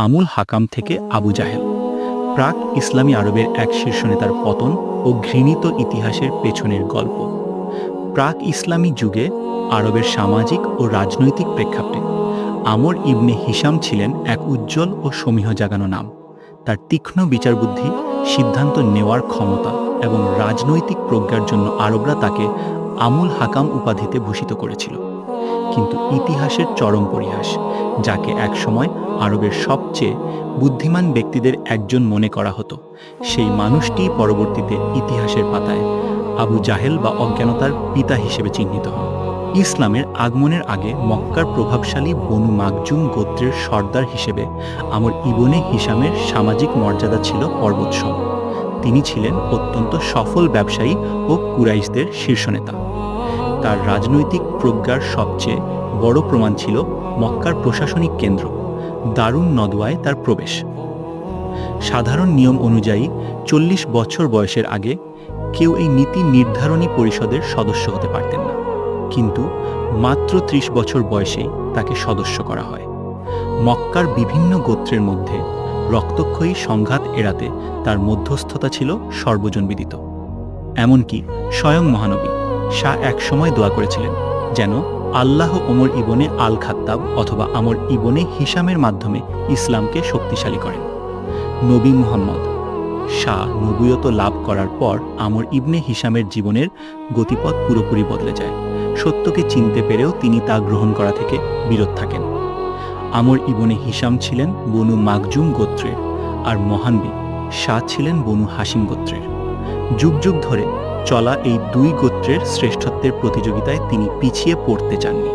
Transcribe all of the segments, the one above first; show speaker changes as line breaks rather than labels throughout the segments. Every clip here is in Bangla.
আমুল হাকাম থেকে আবু জাহেল। প্রাক ইসলামী আরবের এক শীর্ষ নেতার পতন ও ঘৃণিত ইতিহাসের পেছনের গল্প। প্রাক ইসলামী যুগে আরবের সামাজিক ও রাজনৈতিক প্রেক্ষাপটে আমর ইবনে হিশাম ছিলেন এক উজ্জ্বল ও সমীহ জাগানো নাম। তার তীক্ষ্ণ বিচারবুদ্ধি, সিদ্ধান্ত নেওয়ার ক্ষমতা এবং রাজনৈতিক প্রজ্ঞার জন্য আরবরা তাকে আমুল হাকাম উপাধিতে ভূষিত করেছিল। কিন্তু ইতিহাসের চরম পরিহাস, যাকে একসময় আরবের সবচেয়ে বুদ্ধিমান ব্যক্তিদের একজন মনে করা হতো, সেই মানুষটি পরবর্তীতে ইতিহাসের পাতায় আবু জাহেল বা অজ্ঞানতার পিতা হিসেবে চিহ্নিত হন। ইসলামের আগমনের আগে মক্কার প্রভাবশালী বনু মাকজুম গোত্রের সর্দার হিসেবে আমর ইবনে হিশামের সামাজিক মর্যাদা ছিল পর্বতসম। তিনি ছিলেন অত্যন্ত সফল ব্যবসায়ী ও কুরাইশদের শীর্ষ নেতা। তার রাজনৈতিক প্রজ্ঞার সবচেয়ে বড় প্রমাণ ছিল মক্কার প্রশাসনিক কেন্দ্র দারুন নদওয়ায় তার প্রবেশ। সাধারণ নিয়ম অনুযায়ী 40 বছর বয়সের আগে কেউ এই নীতি নির্ধারণী পরিষদের সদস্য হতে পারতেন না, কিন্তু মাত্র 30 বছর বয়সেই তাকে সদস্য করা হয়। মক্কার বিভিন্ন গোত্রের মধ্যে রক্তক্ষয়ী সংঘাত এড়াতে তার মধ্যস্থতা ছিল সর্বজনবিদিত। এমনকি স্বয়ং মহানবী শাহ একসময় দোয়া করেছিলেন যেন আল্লাহ ওমর ইবনে আল খাত্তাব অথবা আমর ইবনে হিশামের মাধ্যমে ইসলামকে শক্তিশালী করেন। নবী মুহাম্মদ শাহ নবুয়ত লাভ করার পর আমর ইবনে হিশামের জীবনের গতিপথ পুরোপুরি বদলে যায়। সত্যকে চিনতে পেরেও তিনি তা গ্রহণ করা থেকে বিরত থাকেন। আমর ইবনে হিশাম ছিলেন বনু মাকজুম গোত্রের, আর মহানবী শাহ ছিলেন বনু হাসিম গোত্রের। যুগ যুগ ধরে চলা এই দুই গোত্রের শ্রেষ্ঠত্বের প্রতিযোগিতায় তিনি পিছিয়ে পড়তে চাননি।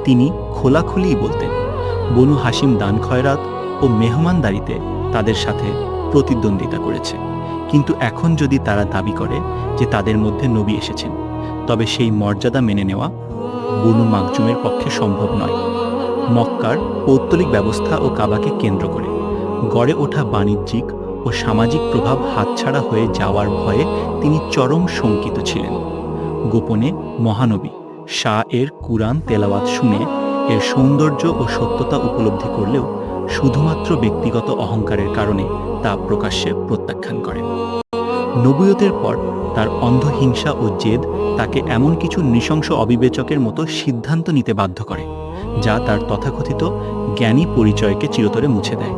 তিনি খোলাখুলিই বলতেন, বনু হাসিম দান খয়রাত ও মেহমানদারিতে তাদের সাথে প্রতিদ্বন্দ্বিতা করেছে, কিন্তু এখন যদি তারা দাবি করে যে তাদের মধ্যে নবী এসেছেন, তবে সেই মর্যাদা মেনে নেওয়া বনু মাকজুমের পক্ষে সম্ভব নয়। মক্কার পৌত্তলিক ব্যবস্থা ও কাবাকে কেন্দ্র করে গড়ে ওঠা বাণিজ্যিক ও সামাজিক প্রভাব হাতছাড়া হয়ে যাওয়ার ভয়ে তিনি চরম শঙ্কিত ছিলেন। গোপনে মহানবী শাহ এর কুরআন তেলাওয়াত শুনে এর সৌন্দর্য ও সত্যতা উপলব্ধি করলেও শুধুমাত্র ব্যক্তিগত অহংকারের কারণে তা প্রকাশ্যে প্রত্যাখ্যান করেন। নবুয়তের পর তার অন্ধ হিংসা ও জেদ তাকে এমন কিছু নৃশংস অবিবেচকের মতো সিদ্ধান্ত নিতে বাধ্য করে, যা তার তথাকথিত জ্ঞানী পরিচয়কে চিরতরে মুছে দেয়।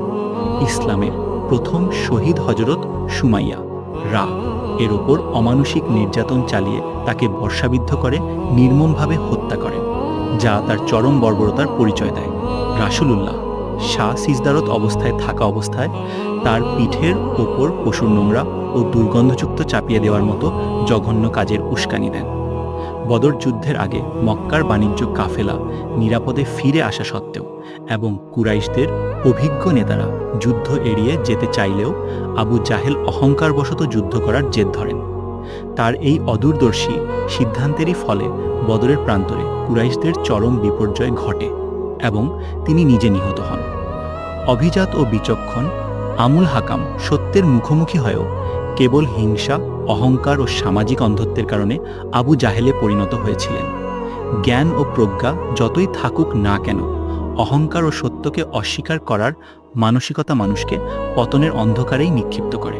ইসলামের প্রথম শহীদ হজরত সুমাইয়া রা এর ওপর অমানুষিক নির্যাতন চালিয়ে তাকে বর্ষাবিদ্ধ করে নির্মমভাবে হত্যা করেন, যা তার চরম বর্বরতার পরিচয় দেয়। রাসূলুল্লাহ শাহ সিজদারত অবস্থায় থাকা অবস্থায় তার পিঠের ওপর পশুর নোংরা ও দুর্গন্ধযুক্ত চাপিয়ে দেওয়ার মতো জঘন্য কাজের উস্কানি দেন। বদর যুদ্ধের আগে মক্কার বাণিজ্য কাফেলা নিরাপদে ফিরে আসা সত্ত্বেও এবং কুরাইশদের অভিজ্ঞ নেতারা যুদ্ধ এড়িয়ে যেতে চাইলেও আবু জাহেল অহংকারবশত যুদ্ধ করার জেদ ধরেন। তার এই অদূরদর্শী সিদ্ধান্তেরই ফলে বদরের প্রান্তরে কুরাইশদের চরম বিপর্যয় ঘটে এবং তিনি নিজে নিহত হন। অভিজাত ও বিচক্ষণ আমুল হাকাম সত্যের মুখোমুখি হয়েও কেবল হিংসা, অহংকার ও সামাজিক অন্ধত্বের কারণে আবু জাহেলে পরিণত হয়েছিলেন। জ্ঞান ও প্রজ্ঞা যতই থাকুক না কেন, অহংকার ও সত্যকে অস্বীকার করার মানসিকতা মানুষকে পতনের অন্ধকারেই নিক্ষিপ্ত করে।